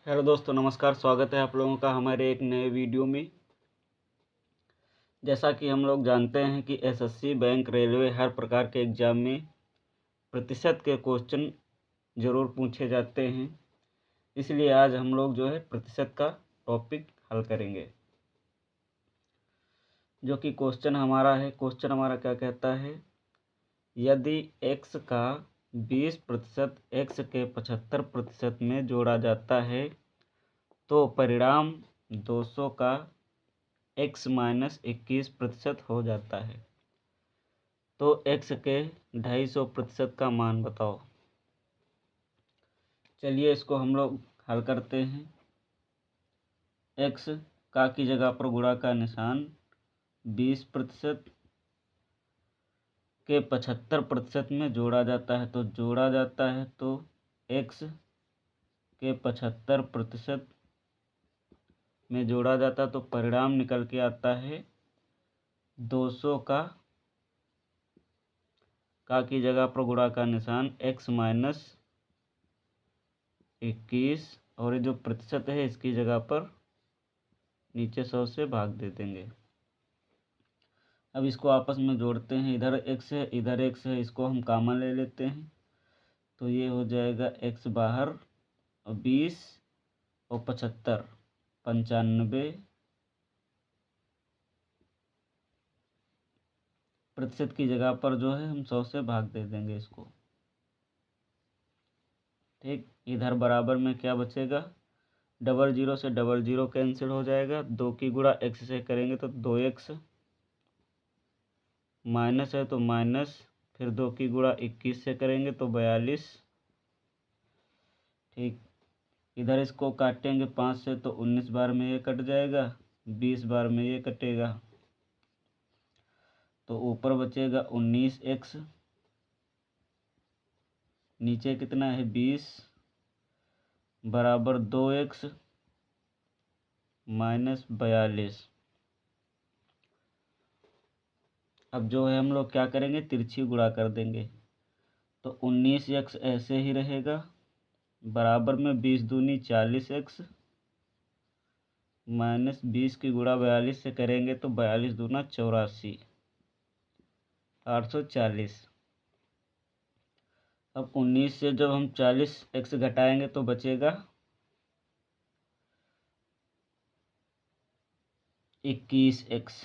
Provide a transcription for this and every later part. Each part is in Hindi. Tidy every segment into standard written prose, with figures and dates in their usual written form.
हेलो दोस्तों, नमस्कार। स्वागत है आप लोगों का हमारे एक नए वीडियो में। जैसा कि हम लोग जानते हैं कि एसएससी, बैंक, रेलवे हर प्रकार के एग्ज़ाम में प्रतिशत के क्वेश्चन ज़रूर पूछे जाते हैं। इसलिए आज हम लोग जो है प्रतिशत का टॉपिक हल करेंगे। जो कि क्वेश्चन हमारा क्या कहता है, यदि x का 20% x के 75% में जोड़ा जाता है तो परिणाम 200 का x - 21% हो जाता है। तो x के 250% का मान बताओ। चलिए इसको हम लोग हल करते हैं। x का की जगह पर गुणा का निशान, 20% के 75% में जोड़ा जाता है तो x के 75% में जोड़ा जाता है तो परिणाम निकल के आता है 200 का की जगह पर गुणा का निशान x - 21 और ये जो प्रतिशत है इसकी जगह पर नीचे 100 से भाग दे देंगे। अब इसको आपस में जोड़ते हैं। इधर x है, इधर x है, इसको हम कॉमन ले लेते हैं तो ये हो जाएगा x बाहर और 20 और 75 95 प्रतिशत की जगह पर जो है हम 100 से भाग दे देंगे इसको। ठीक, इधर बराबर में क्या बचेगा, 00 से 00 कैंसिल हो जाएगा। 2 की गुणा x से करेंगे तो 2x, माइनस है तो माइनस, फिर 2 की गुणा 21 से करेंगे तो 42। ठीक, इधर इसको काटेंगे 5 से तो 19 बार में ये कट जाएगा, 20 बार में ये कटेगा तो ऊपर बचेगा 19x, नीचे कितना है 20 बराबर 2x - 42। अब जो है हम लोग क्या करेंगे, तिरछी गुणा कर देंगे तो 19x ऐसे ही रहेगा बराबर में 20 दूनी 40x - 20 की गुणा 42 से करेंगे तो 42 दूना 84, 840। अब 19 से जब हम 40x घटाएंगे तो बचेगा 21x।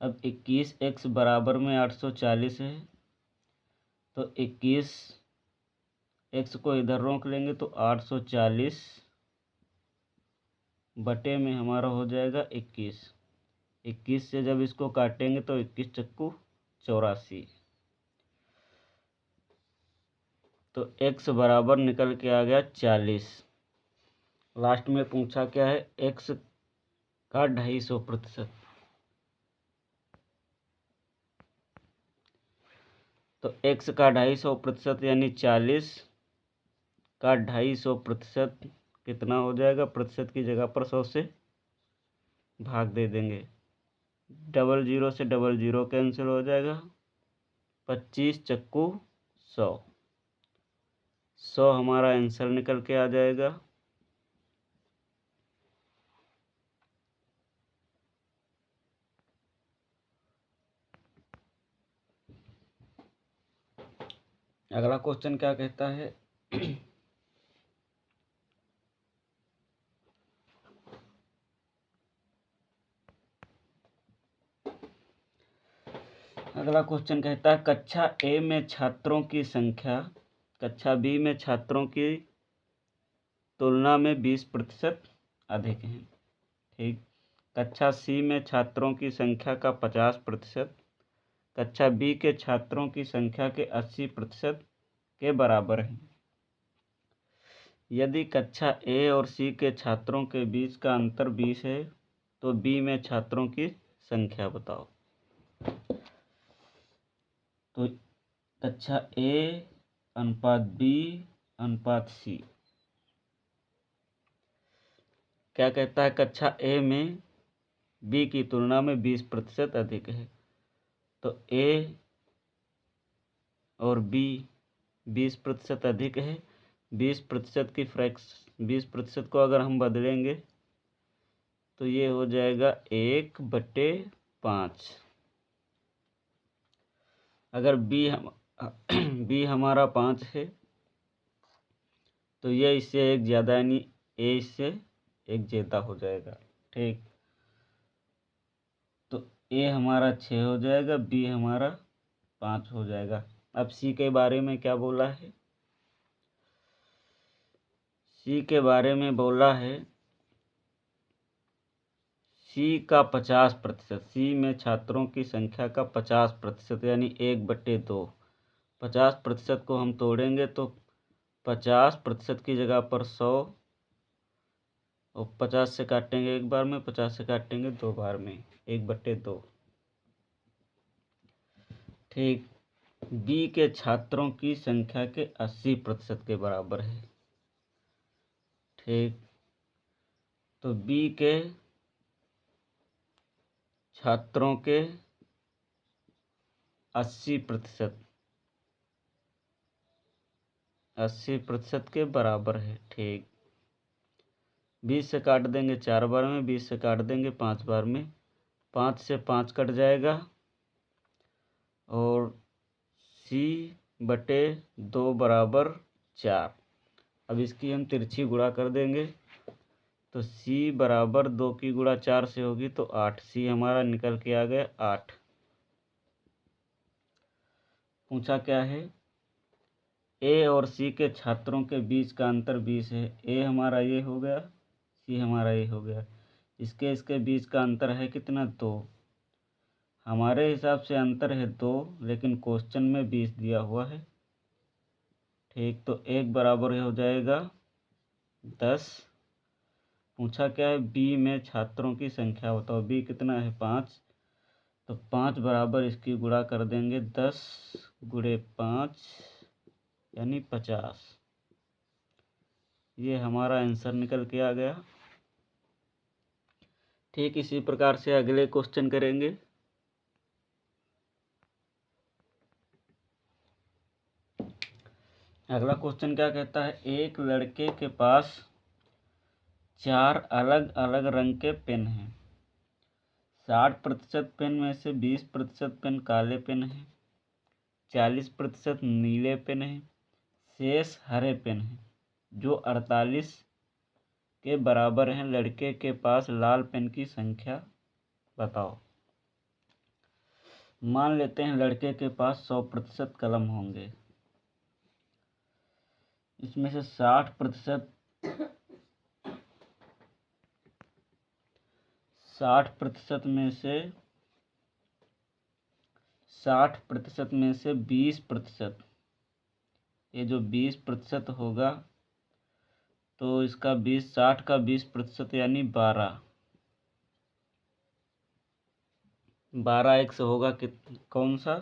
अब 21x बराबर में 840 है तो 21x को इधर रोक लेंगे तो 840 बटे में हमारा हो जाएगा 21। 21 से जब इसको काटेंगे तो 21 चक्कू 84, तो x बराबर निकल के आ गया 40। लास्ट में पूछा क्या है, x का 250%। तो x का 250% यानी 40 का 250% कितना हो जाएगा, प्रतिशत की जगह पर 100 से भाग दे देंगे। 00 से 00 कैंसिल हो जाएगा, 25 चक्कू 100, 100 हमारा आंसर निकल के आ जाएगा। अगला क्वेश्चन क्या कहता है, अगला क्वेश्चन कहता है कक्षा ए में छात्रों की संख्या कक्षा बी में छात्रों की तुलना में 20% अधिक है। ठीक, कक्षा सी में छात्रों की संख्या का 50% कक्षा बी के छात्रों की संख्या के 80% के बराबर है। यदि कक्षा ए और सी के छात्रों के बीच का अंतर 20 है तो बी में छात्रों की संख्या बताओ। तो कक्षा ए अनुपात बी अनुपात सी क्या कहता है, कक्षा ए में बी की तुलना में 20% अधिक है तो ए और बी 20% अधिक है, 20% को अगर हम बदलेंगे तो ये हो जाएगा 1/5। अगर बी हमारा 5 है तो ये इससे एक ज़्यादा यानी ए इससे एक ज़्यादा हो जाएगा। ठीक, तो ए हमारा 6 हो जाएगा, बी हमारा 5 हो जाएगा। अब सी के बारे में क्या बोला है? सी के बारे में बोला है सी का 50%, सी में छात्रों की संख्या का 50% यानी 1/2। 50% को हम तोड़ेंगे तो 50% की जगह पर 100, और 50 से काटेंगे एक बार में, 50 से काटेंगे 2 बार में, 1/2। ठीक, बी के छात्रों की संख्या के 80% के बराबर है। ठीक, तो बी के छात्रों के 80% के बराबर है। ठीक, 20 से काट देंगे 4 बार में, 20 से काट देंगे 5 बार में, 5 से 5 कट जाएगा और C/2 बराबर 4। अब इसकी हम तिरछी गुणा कर देंगे तो C बराबर 2 की गुणा 4 से होगी तो 8। C हमारा निकल के आ गया 8। पूछा क्या है? ए और सी के छात्रों के बीच का अंतर 20 है। ए हमारा ये हो गया, सी हमारा ये हो गया। इसके बीच का अंतर है कितना? 2। हमारे हिसाब से अंतर है 2, लेकिन क्वेश्चन में 20 दिया हुआ है। ठीक, तो 1 बराबर हो जाएगा 10। पूछा क्या है? बी में छात्रों की संख्या बताओ। बी कितना है? 5। तो 5 बराबर इसकी गुणा कर देंगे 10 गुणे 5 यानी 50। ये हमारा आंसर निकल के आ गया। ठीक, इसी प्रकार से अगले क्वेश्चन करेंगे। अगला क्वेश्चन क्या कहता है? एक लड़के के पास 4 अलग अलग रंग के पेन हैं। 60% पेन में से 20% पेन काले पेन हैं, 40% नीले पेन हैं, शेष हरे पेन हैं, जो 48 के बराबर हैं। लड़के के पास लाल पेन की संख्या बताओ। मान लेते हैं लड़के के पास 100% कलम होंगे। इसमें से 60% में से 20%, ये जो 20% होगा तो इसका 60 का 20% यानी 12x होगा। कौन सा?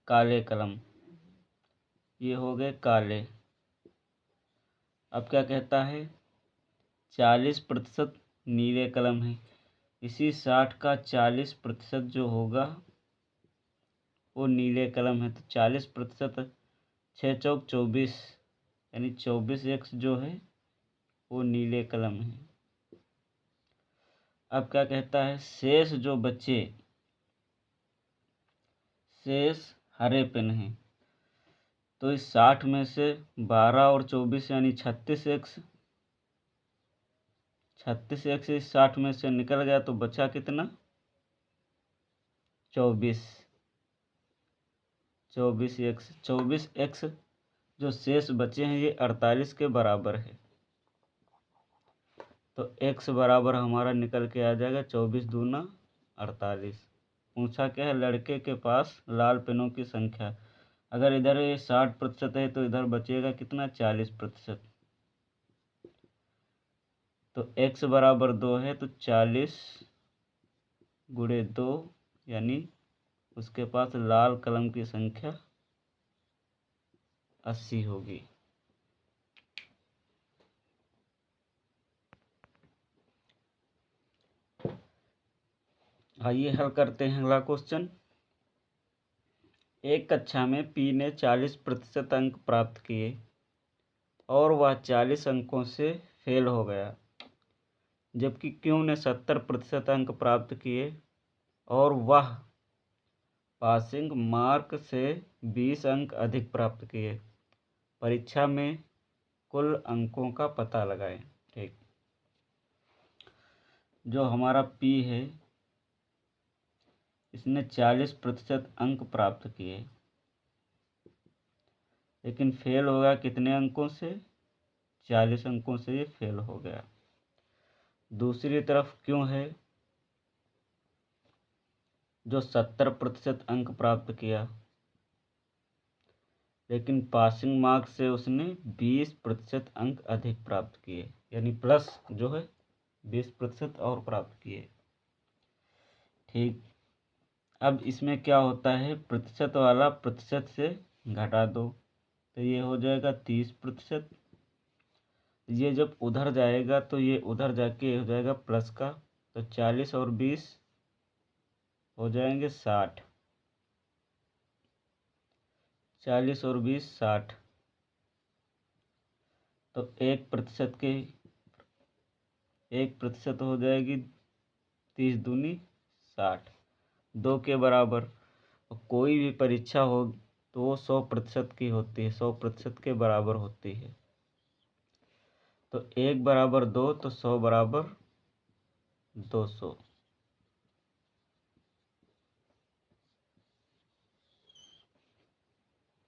काले कलम। ये हो गए काले। अब क्या कहता है? 40% नीले कलम है। इसी 60 का 40% जो होगा वो नीले कलम है। तो 40%, 6 चौक 24 यानी 24x जो है वो नीले कलम है। अब क्या कहता है? शेष जो बचे, शेष हरे पेन हैं। तो इस 60 में से 12 और 24 यानी 36x, 36x इस 60 में से निकल गया तो बचा कितना? 24x जो शेष बचे हैं ये 48 के बराबर है। तो x बराबर हमारा निकल के आ जाएगा 24 दूना 48। पूछा क्या है? लड़के के पास लाल पेनों की संख्या। अगर इधर ये 60% है तो इधर बचेगा कितना? 40%। तो x बराबर 2 है तो 40 गुणे 2 यानी उसके पास लाल कलम की संख्या 80 होगी। आइए हल करते हैं अगला क्वेश्चन। एक कक्षा में पी ने 40% अंक प्राप्त किए। और वह 40 अंकों से फेल हो गया, जबकि क्यू ने 70% अंक प्राप्त किए और वह पासिंग मार्क से 20 अंक अधिक प्राप्त किए। परीक्षा में कुल अंकों का पता लगाएं। ठीक, जो हमारा पी है इसने 40% अंक प्राप्त किए, लेकिन फेल हो गया कितने अंकों से? 40 अंकों से ये फेल हो गया। दूसरी तरफ क्यों है जो 70% अंक प्राप्त किया, लेकिन पासिंग मार्क्स से उसने 20% अंक अधिक प्राप्त किए, यानी प्लस जो है 20% और प्राप्त किए। ठीक, अब इसमें क्या होता है, प्रतिशत वाला प्रतिशत से घटा दो तो ये हो जाएगा 30%। ये जब उधर जाएगा तो ये उधर जाके हो जाएगा प्लस का, तो 40 और 20 हो जाएंगे 60। 40 और 20 60, तो 1% हो जाएगी 30 दूनी 60, 2 के बराबर। कोई भी परीक्षा हो तो वो 100% की होती है, 100% के बराबर होती है। तो 1 बराबर 2 तो 100 बराबर 200।